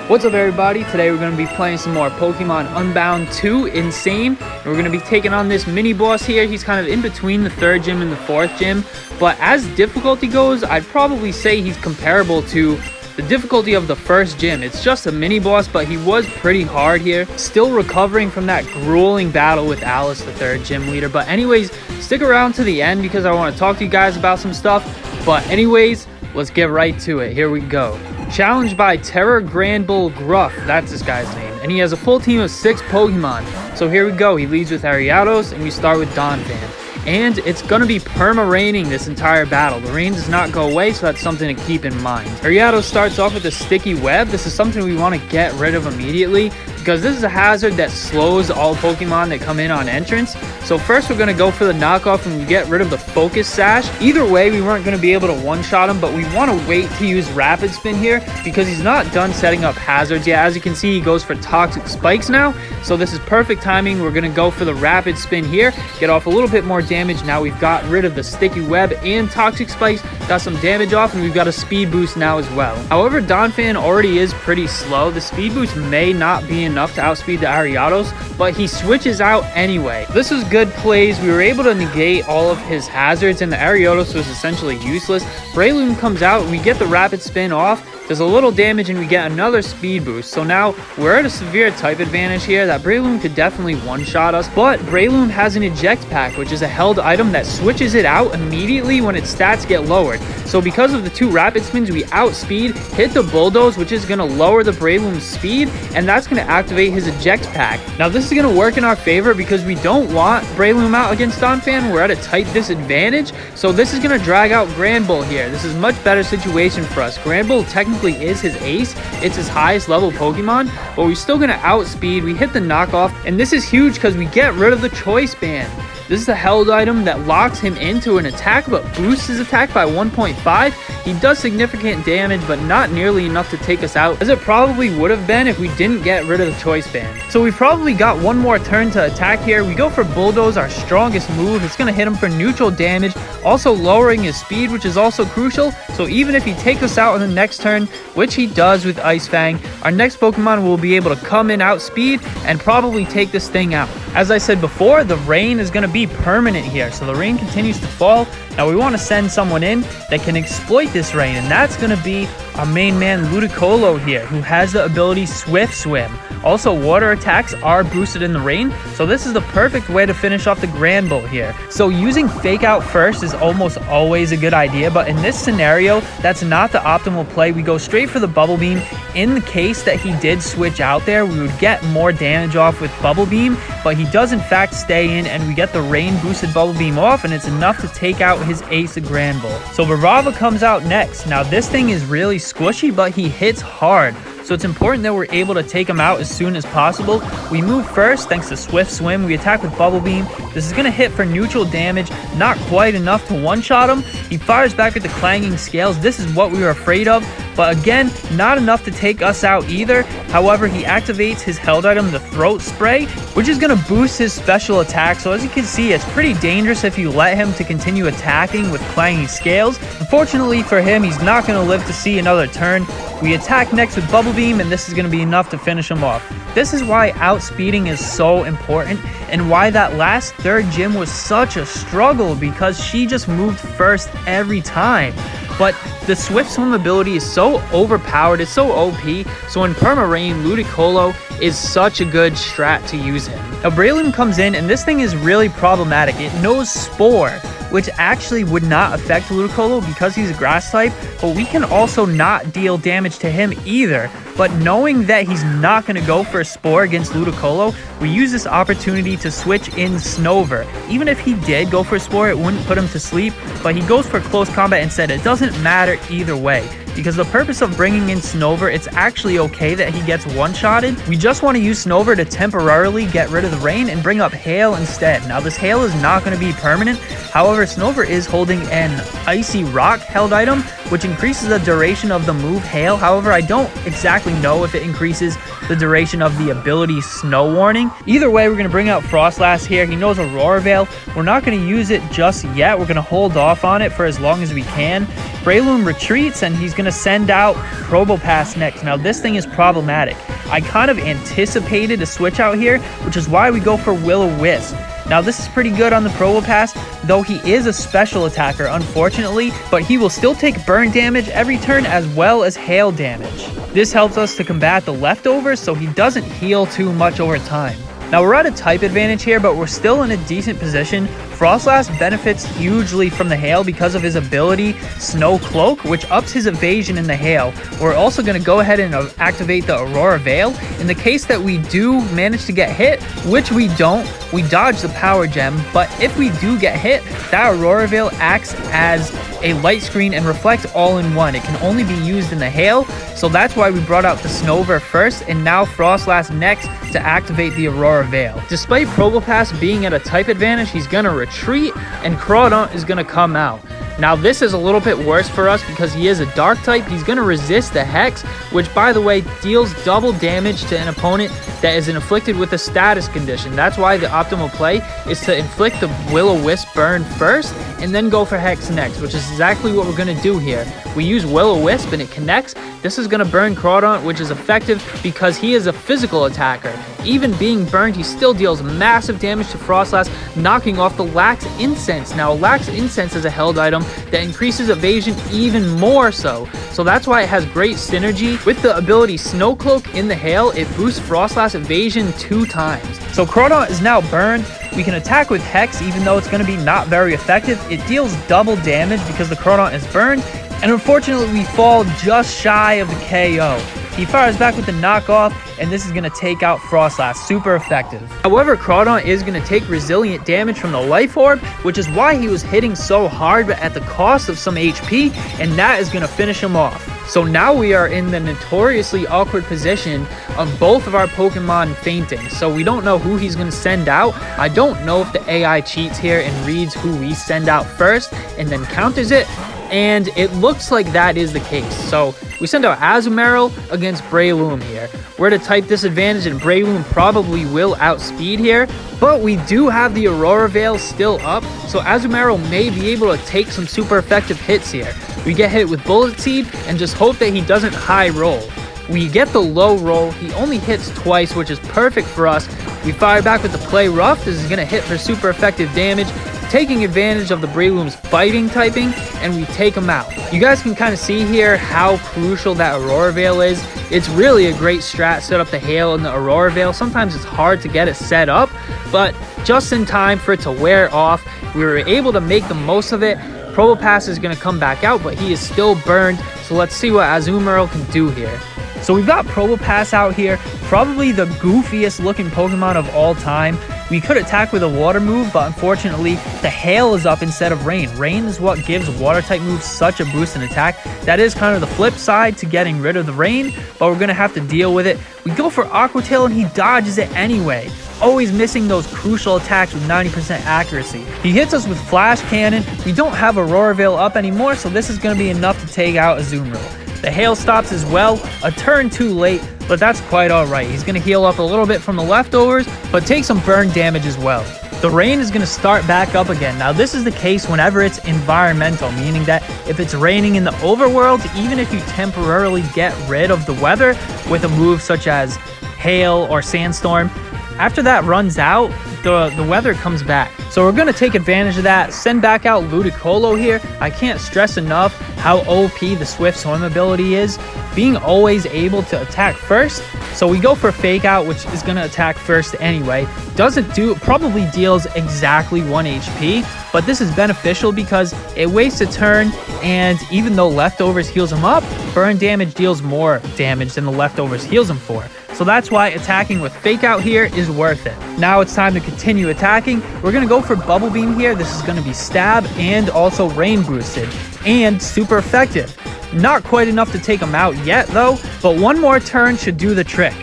What's up everybody? Today we're going to be playing some more Pokemon Unbound 2 Insane. And we're going to be taking on this mini boss here. He's kind of in between the 3rd gym and the 4th gym. But as difficulty goes, I'd probably say he's comparable to the difficulty of the 1st gym. It's just a mini boss, but he was pretty hard here. Still recovering from that grueling battle with Alice, the 3rd gym leader. But anyways, stick around to the end because I want to talk to you guys about some stuff. But anyways, let's get right to it. Here we go. Challenged by Granbull Gruff, that's this guy's name, and he has a full team of 6 Pokemon. So here we go. He leads with Ariados, and we start with Donphan. And it's going to be perma-raining this entire battle. The rain does not go away, so that's something to keep in mind. Ariados starts off with a sticky web. This is something we want to get rid of immediately because this is a hazard that slows all Pokemon that come in on entrance. So first we're going to go for the knockoff and we get rid of the focus sash. Either way, we weren't going to be able to one-shot him, but we want to wait to use rapid spin here because he's not done setting up hazards yet. As you can see, he goes for toxic spikes now. So this is perfect timing. We're going to go for the rapid spin here, get off a little bit more damage. Now we've got rid of the sticky web and toxic spikes, got some damage off, and we've got a speed boost now as well. However, Donphan already is pretty slow. The speed boost may not be enough to outspeed the Ariados, but he switches out anyway. This was good plays. We were able to negate all of his hazards, and the Ariados was essentially useless. Breloom comes out, we get the rapid spin off, does a little damage, and we get another speed boost. So now we're at a severe type advantage here that Breloom could definitely one-shot us, but Breloom has an eject pack, which is a held item that switches it out immediately when its stats get lowered. So because of the 2 rapid spins, we outspeed, hit the bulldoze, which is going to lower the Breloom's speed, and that's going to activate his eject pack. Now this is going to work in our favor because we don't want Breloom out against Donphan. We're at a tight disadvantage, so this is going to drag out Granbull here. This is a much better situation for us. Granbull technically is his ace. It's his highest level Pokemon, but we're still going to outspeed. We hit the knockoff, and this is huge because we get rid of the choice band. This is a held item that locks him into an attack but boosts his attack by 1.5. He does significant damage but not nearly enough to take us out as it probably would have been if we didn't get rid of the choice band. So we probably got one more turn to attack here. We go for Bulldoze, our strongest move. It's going to hit him for neutral damage, also lowering his speed, which is also crucial. So even if he takes us out in the next turn, which he does with Ice Fang, our next Pokemon will be able to come in outspeed and probably take this thing out. As I said before, the rain is going to be permanent here, so the rain continues to fall. Now we want to send someone in that can exploit this rain, and that's going to be our main man Ludicolo here, who has the ability Swift Swim. Also, water attacks are boosted in the rain, so this is the perfect way to finish off the Granbull here. So using Fake Out first is almost always a good idea, but in this scenario, that's not the optimal play. We go straight for the Bubble Beam. In the case that he did switch out there, we would get more damage off with Bubble Beam, but he does in fact stay in, and we get the rain boosted Bubble Beam off, and it's enough to take out his ace of Granbull. So Barava comes out next. Now this thing is really squishy, but he hits hard. So it's important that we're able to take him out as soon as possible. We move first thanks to Swift Swim. We attack with Bubble Beam. This is going to hit for neutral damage, not quite enough to one-shot him. He fires back with the Clanging Scales. This is what we were afraid of, but again, not enough to take us out either. However, he activates his held item, the Throat Spray, which is going to boost his special attack. So as you can see, it's pretty dangerous if you let him to continue attacking with Clanging Scales. Unfortunately for him, he's not going to live to see another turn. We attack next with Bubble Beam, and this is going to be enough to finish him off. This is why outspeeding is so important and why that last 3rd gym was such a struggle, because she just moved first every time. But the Swift Swim ability is so overpowered, it's so OP, so in Perma Rain, Ludicolo is such a good strat to use him. Now Breloom comes in, and this thing is really problematic. It knows Spore, which actually would not affect Ludicolo because he's a grass type, but we can also not deal damage to him either. But knowing that he's not going to go for a Spore against Ludicolo, we use this opportunity to switch in Snover. Even if he did go for a Spore, it wouldn't put him to sleep, but he goes for close combat instead. It doesn't matter either way, because the purpose of bringing in Snover, it's actually okay that he gets one-shotted. We just want to use Snover to temporarily get rid of the rain and bring up Hail instead. Now this Hail is not going to be permanent. However, Snover is holding an Icy Rock held item, which increases the duration of the move Hail. However, I don't exactly know if it increases the duration of the ability Snow Warning. Either way, we're going to bring out Frostlass here. He knows Aurora Veil. We're not going to use it just yet. We're going to hold off on it for as long as we can. Breloom retreats, and he's going to send out Probopass next. Now, this thing is problematic. I kind of anticipated a switch out here, which is why we go for Will-O-Wisp. Now, this is pretty good on the Probopass, though he is a special attacker, unfortunately, but he will still take burn damage every turn as well as hail damage. This helps us to combat the leftovers, so he doesn't heal too much over time. Now, we're at a type advantage here, but we're still in a decent position. Frostlass benefits hugely from the hail because of his ability Snow Cloak, which ups his evasion in the hail. We're also going to go ahead and activate the Aurora Veil. In the case that we do manage to get hit, which we don't, we dodge the Power Gem, but if we do get hit, that Aurora Veil acts as a light screen and reflect all in one. It can only be used in the hail, so that's why we brought out the Snover first and now Frostlass next to activate the Aurora Veil. Despite Probopass being at a type advantage, he's gonna retreat and Crawdaunt is gonna come out. Now, this is a little bit worse for us because he is a dark type. He's going to resist the Hex, which, by the way, deals double damage to an opponent that is inflicted with a status condition. That's why the optimal play is to inflict the Will-O-Wisp burn first and then go for Hex next, which is exactly what we're going to do here. We use Will-O-Wisp and it connects. This is going to burn Crawdaunt, which is effective because he is a physical attacker. Even being burned, he still deals massive damage to Frostlass, knocking off the Lax Incense. Now, Lax Incense is a held item that increases evasion even more so. So that's why it has great synergy. With the ability Snow Cloak in the hail, it boosts Frostlass evasion 2 times. So Crawdaunt is now burned. We can attack with Hex, even though it's going to be not very effective. It deals double damage because the Crawdaunt is burned. And unfortunately, we fall just shy of the KO. He fires back with the knockoff, and this is going to take out Frostlass. Super effective. However, Crawdaunt is going to take resilient damage from the Life Orb, which is why he was hitting so hard, but at the cost of some HP, and that is going to finish him off. So now we are in the notoriously awkward position of both of our Pokemon fainting. So we don't know who he's going to send out. I don't know if the AI cheats here and reads who we send out first and then counters it. And it looks like that is the case. So we send out Azumarill against Breloom here. We're at a type disadvantage and Breloom probably will outspeed here, but we do have the Aurora Veil still up, so Azumarill may be able to take some super effective hits here. We get hit with Bullet Seed and just hope that he doesn't high roll. We get the low roll. He only hits twice, which is perfect for us. We fire back with the Play Rough. This is going to hit for super effective damage, taking advantage of the Breloom's fighting typing, and we take him out. You guys can kind of see here how crucial that Aurora Veil is. It's really a great strat, set up the Hail and the Aurora Veil. Sometimes it's hard to get it set up, but just in time for it to wear off, we were able to make the most of it. Probopass is going to come back out, but he is still burned, so let's see what Azumarill can do here. So we've got Probopass out here, probably the goofiest looking Pokemon of all time. We could attack with a water move, but unfortunately, the Hail is up instead of Rain. Rain is what gives water type moves such a boost in attack. That is kind of the flip side to getting rid of the Rain, but we're going to have to deal with it. We go for Aqua Tail and he dodges it anyway, always missing those crucial attacks with 90% accuracy. He hits us with Flash Cannon. We don't have Aurora Veil up anymore, so this is going to be enough to take out Azumarill. The Hail stops as well, a turn too late, but that's quite alright. He's going to heal up a little bit from the leftovers, but take some burn damage as well. The rain is going to start back up again. Now, this is the case whenever it's environmental, meaning that if it's raining in the overworld, even if you temporarily get rid of the weather with a move such as hail or sandstorm, after that runs out, the weather comes back. So we're going to take advantage of that, send back out Ludicolo here. I can't stress enough how OP the Swift Swim ability is, being always able to attack first. So we go for Fake Out, which is going to attack first anyway. Probably deals exactly 1 HP, but this is beneficial because it wastes a turn, and even though Leftovers heals him up, burn damage deals more damage than the Leftovers heals him for. So that's why attacking with Fake Out here is worth it. Now it's time to continue attacking. We're going to go for Bubble Beam here. This is going to be Stab and also Rain boosted and super effective. Not quite enough to take him out yet though, but one more turn should do the trick.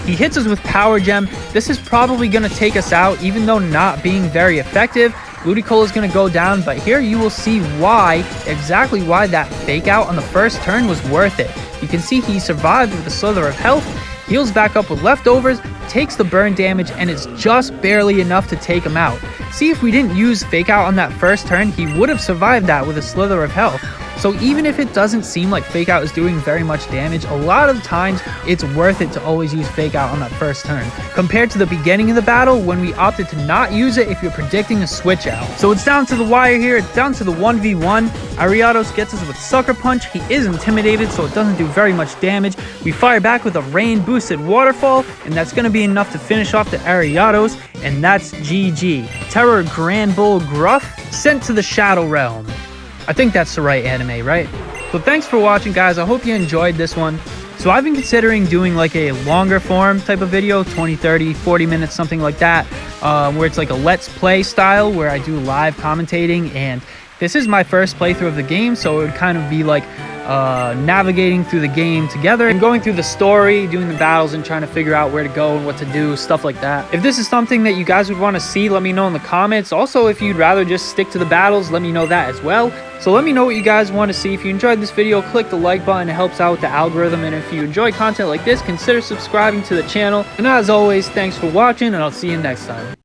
He hits us with Power Gem. This is probably going to take us out, even though not being very effective. Ludicolo is going to go down, but here you will see exactly why that fake out on the first turn was worth it. You can see he survived with a slither of health, heals back up with leftovers, takes the burn damage, and it's just barely enough to take him out. See, if we didn't use fake out on that first turn, he would have survived that with a slither of health. So even if it doesn't seem like fake out is doing very much damage, a lot of times it's worth it to always use fake out on that first turn, compared to the beginning of the battle when we opted to not use it if you're predicting a switch out. So it's down to the wire here, it's down to the 1v1. Ariados gets us with Sucker Punch. He is intimidated, so it doesn't do very much damage. We fire back with a rain boosted waterfall, and that's going to be enough to finish off the Ariados, and that's GG. Terror Granbull Gruff sent to the Shadow Realm. I think that's the right anime, right? So thanks for watching, guys. I hope you enjoyed this one. So I've been considering doing like a longer form type of video, 20, 30, 40 minutes, something like that, where it's like a let's play style where I do live commentating. And this is my first playthrough of the game, so it would kind of be like navigating through the game together and going through the story, doing the battles and trying to figure out where to go and what to do, stuff like that. If this is something that you guys would want to see, let me know in the comments. Also, if you'd rather just stick to the battles, let me know that as well. So let me know what you guys want to see. If you enjoyed this video, click the like button. It helps out with the algorithm. And if you enjoy content like this, consider subscribing to the channel. And as always, thanks for watching, and I'll see you next time.